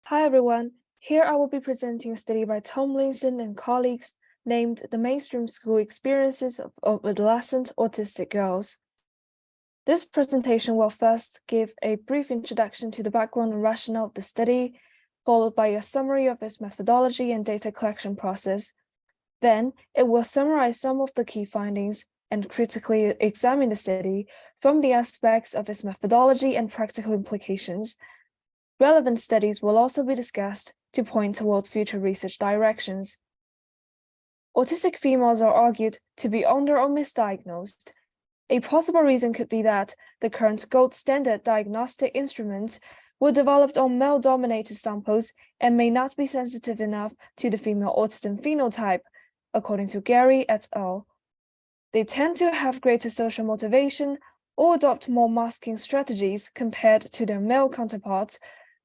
Hi everyone, here I will be presenting a study by Tomlinson and colleagues named The Mainstream School Experiences of Adolescent Autistic Girls. This presentation will first give a brief introduction to the background and rationale of the study, followed by a summary of its methodology and data collection process. Then it will summarize some of the key findings and critically examine the study from the aspects of its methodology and practical implications. Relevant studies will also be discussed to point towards future research directions. Autistic females are argued to be under or misdiagnosed. A possible reason could be that the current gold standard diagnostic instruments were developed on male-dominated samples and may not be sensitive enough to the female autism phenotype, according to Gary et al. They tend to have greater social motivation or adopt more masking strategies compared to their male counterparts,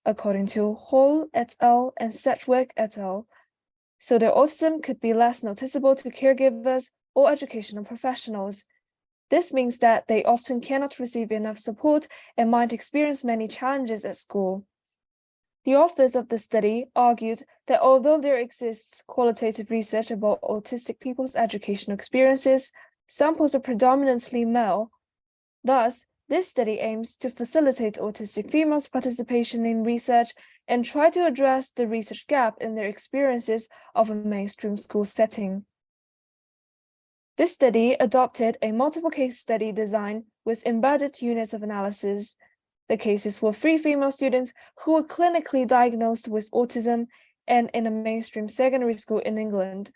according to Hall et al. And Sedgwick et al. So their autism could be less noticeable to caregivers or educational professionals. This means that they often cannot receive enough support and might experience many challenges at school. The authors of the study argued that although there exists qualitative research about autistic people's educational experiences, samples are predominantly male. Thus, this study aims to facilitate autistic females' participation in research and try to address the research gap in their experiences of a mainstream school setting. This study adopted a multiple case study design with embedded units of analysis. The cases were 3 female students who were clinically diagnosed with autism and in a mainstream secondary school in England.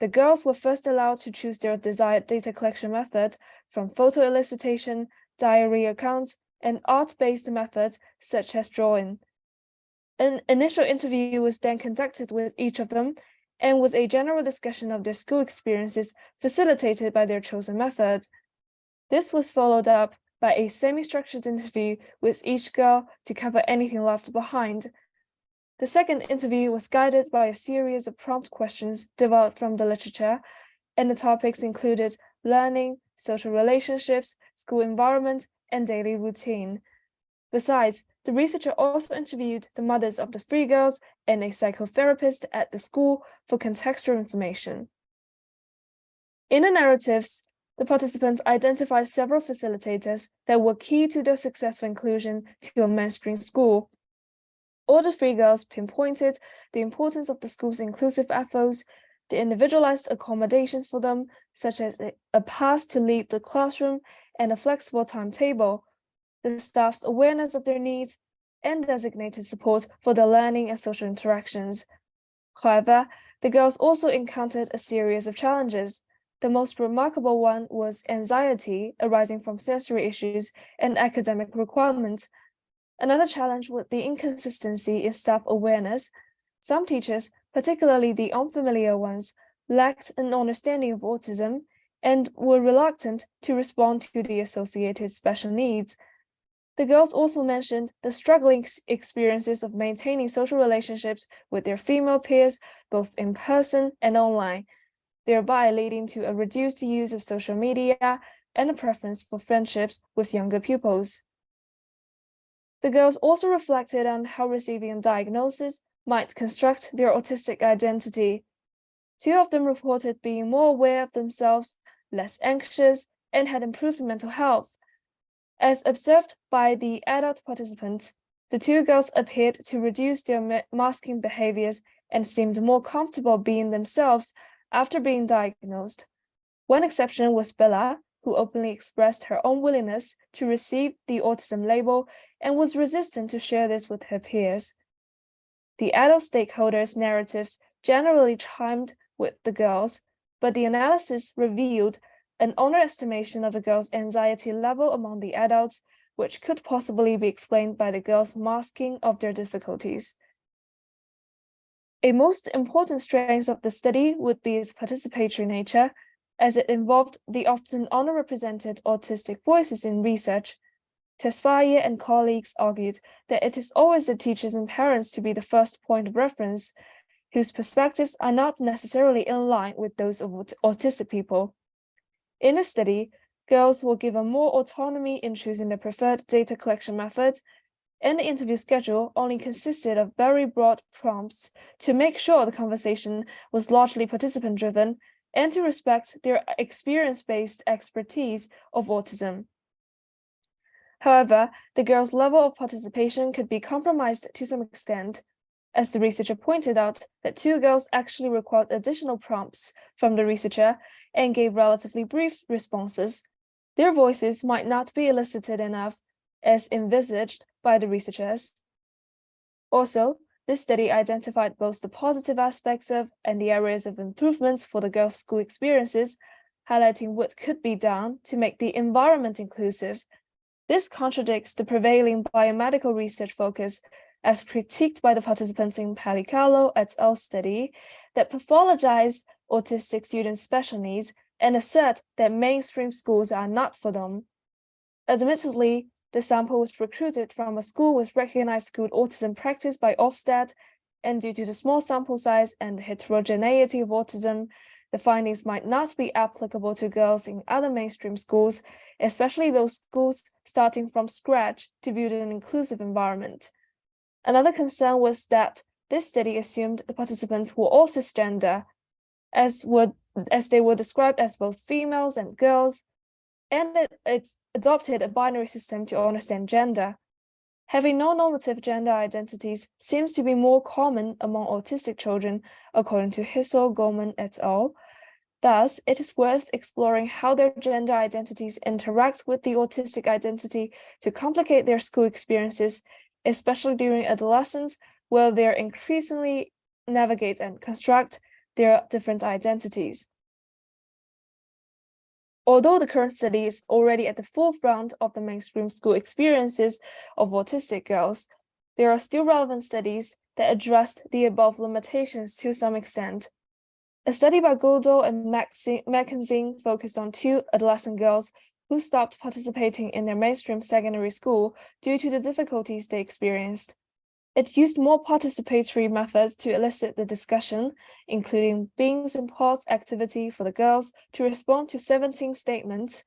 The girls were first allowed to choose their desired data collection method from photo elicitation, diary accounts, and art-based methods such as drawing. An initial interview was then conducted with each of them and was a general discussion of their school experiences facilitated by their chosen methods. This was followed up by a semi-structured interview with each girl to cover anything left behind. The second interview was guided by a series of prompt questions developed from the literature, and the topics included learning, social relationships, school environment, and daily routine. Besides, the researcher also interviewed the mothers of the 3 girls and a psychotherapist at the school for contextual information. In the narratives, the participants identified several facilitators that were key to their successful inclusion to a mainstream school. All the 3 girls pinpointed the importance of the school's inclusive efforts, the individualized accommodations for them, such as a pass to leave the classroom and a flexible timetable, the staff's awareness of their needs, and designated support for their learning and social interactions. However, the girls also encountered a series of challenges. The most remarkable one was anxiety arising from sensory issues and academic requirements. Another challenge was the inconsistency in staff awareness. Some teachers, particularly the unfamiliar ones, lacked an understanding of autism and were reluctant to respond to the associated special needs. The girls also mentioned the struggling experiences of maintaining social relationships with their female peers, both in person and online, thereby leading to a reduced use of social media and a preference for friendships with younger pupils. The girls also reflected on how receiving a diagnosis might construct their autistic identity. 2 of them reported being more aware of themselves, less anxious, and had improved mental health. As observed by the adult participants, the 2 girls appeared to reduce their masking behaviors and seemed more comfortable being themselves after being diagnosed. One exception was Bella, who openly expressed her unwillingness to receive the autism label and was resistant to share this with her peers. The adult stakeholders' narratives generally chimed with the girls, but the analysis revealed an underestimation of the girls' anxiety level among the adults, which could possibly be explained by the girls' masking of their difficulties. A most important strength of the study would be its participatory nature, as it involved the often underrepresented autistic voices in research. Tesfaye and colleagues argued that it is always the teachers and parents to be the first point of reference, whose perspectives are not necessarily in line with those of autistic people. In the study, girls were given more autonomy in choosing their preferred data collection methods, and the interview schedule only consisted of very broad prompts to make sure the conversation was largely participant-driven and to respect their experience-based expertise of autism. However, the girls' level of participation could be compromised to some extent, as the researcher pointed out that 2 girls actually required additional prompts from the researcher and gave relatively brief responses. Their voices might not be elicited enough as envisaged by the researchers. Also, this study identified both the positive aspects of and the areas of improvements for the girls' school experiences, highlighting what could be done to make the environment inclusive. This contradicts the prevailing biomedical research focus as critiqued by the participants in Palicalo et al. Study that pathologize autistic students' special needs and assert that mainstream schools are not for them. Admittedly, the sample was recruited from a school with recognized good autism practice by Ofsted, and due to the small sample size and the heterogeneity of autism, the findings might not be applicable to girls in other mainstream schools, especially those schools starting from scratch to build an inclusive environment. Another concern was that this study assumed the participants were all cisgender, as they were described as both females and girls, and it adopted a binary system to understand gender. Having no normative gender identities seems to be more common among autistic children, according to Hissel, Gorman et al. Thus, it is worth exploring how their gender identities interact with the autistic identity to complicate their school experiences, especially during adolescence, where they increasingly navigate and construct their different identities. Although the current study is already at the forefront of the mainstream school experiences of autistic girls, there are still relevant studies that address the above limitations to some extent. A study by Goodall and Mackenzie focused on 2 adolescent girls who stopped participating in their mainstream secondary school due to the difficulties they experienced. It used more participatory methods to elicit the discussion, including beans and pots activity for the girls to respond to 17 statements,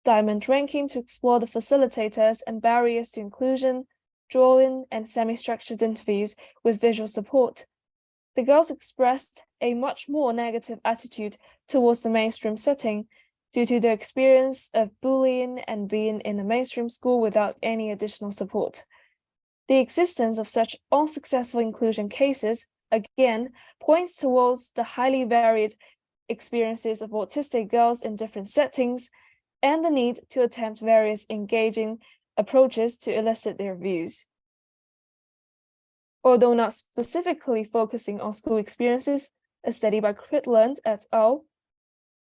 diamond ranking to explore the facilitators and barriers to inclusion, drawing and semi-structured interviews with visual support. The girls expressed a much more negative attitude towards the mainstream setting due to their experience of bullying and being in a mainstream school without any additional support. The existence of such unsuccessful inclusion cases, again, points towards the highly varied experiences of autistic girls in different settings and the need to attempt various engaging approaches to elicit their views. Although not specifically focusing on school experiences, a study by Critland et al.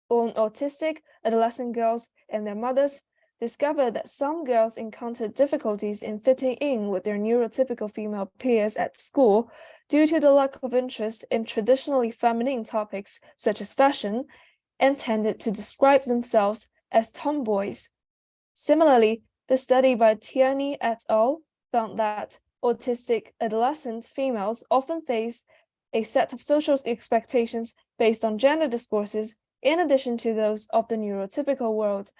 On autistic adolescent girls and their mothers discovered that some girls encountered difficulties in fitting in with their neurotypical female peers at school due to the lack of interest in traditionally feminine topics such as fashion, and tended to describe themselves as tomboys. Similarly, the study by Tierney et al. Found that autistic adolescent females often face a set of social expectations based on gender discourses in addition to those of the neurotypical world,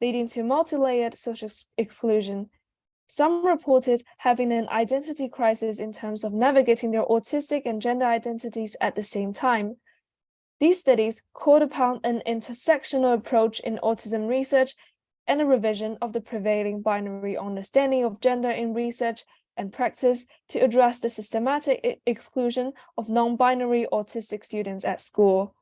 leading to multi-layered social exclusion. Some reported having an identity crisis in terms of navigating their autistic and gender identities at the same time. These studies called upon an intersectional approach in autism research and a revision of the prevailing binary understanding of gender in research and practice to address the systematic exclusion of non-binary autistic students at school.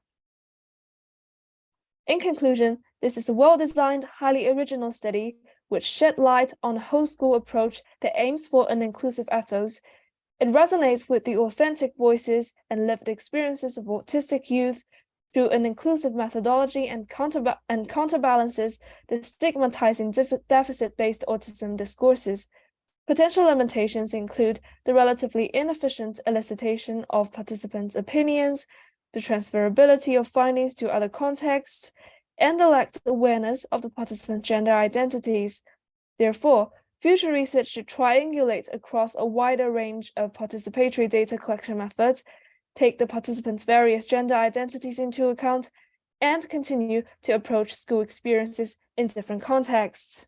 In conclusion, this is a well-designed, highly original study which shed light on a whole school approach that aims for an inclusive ethos. It resonates with the authentic voices and lived experiences of autistic youth through an inclusive methodology and counterbalances the stigmatizing deficit-based autism discourses. Potential limitations include the relatively inefficient elicitation of participants' opinions, the transferability of findings to other contexts, and the lack of awareness of the participants' gender identities. Therefore, future research should triangulate across a wider range of participatory data collection methods, take the participants' various gender identities into account, and continue to approach school experiences in different contexts.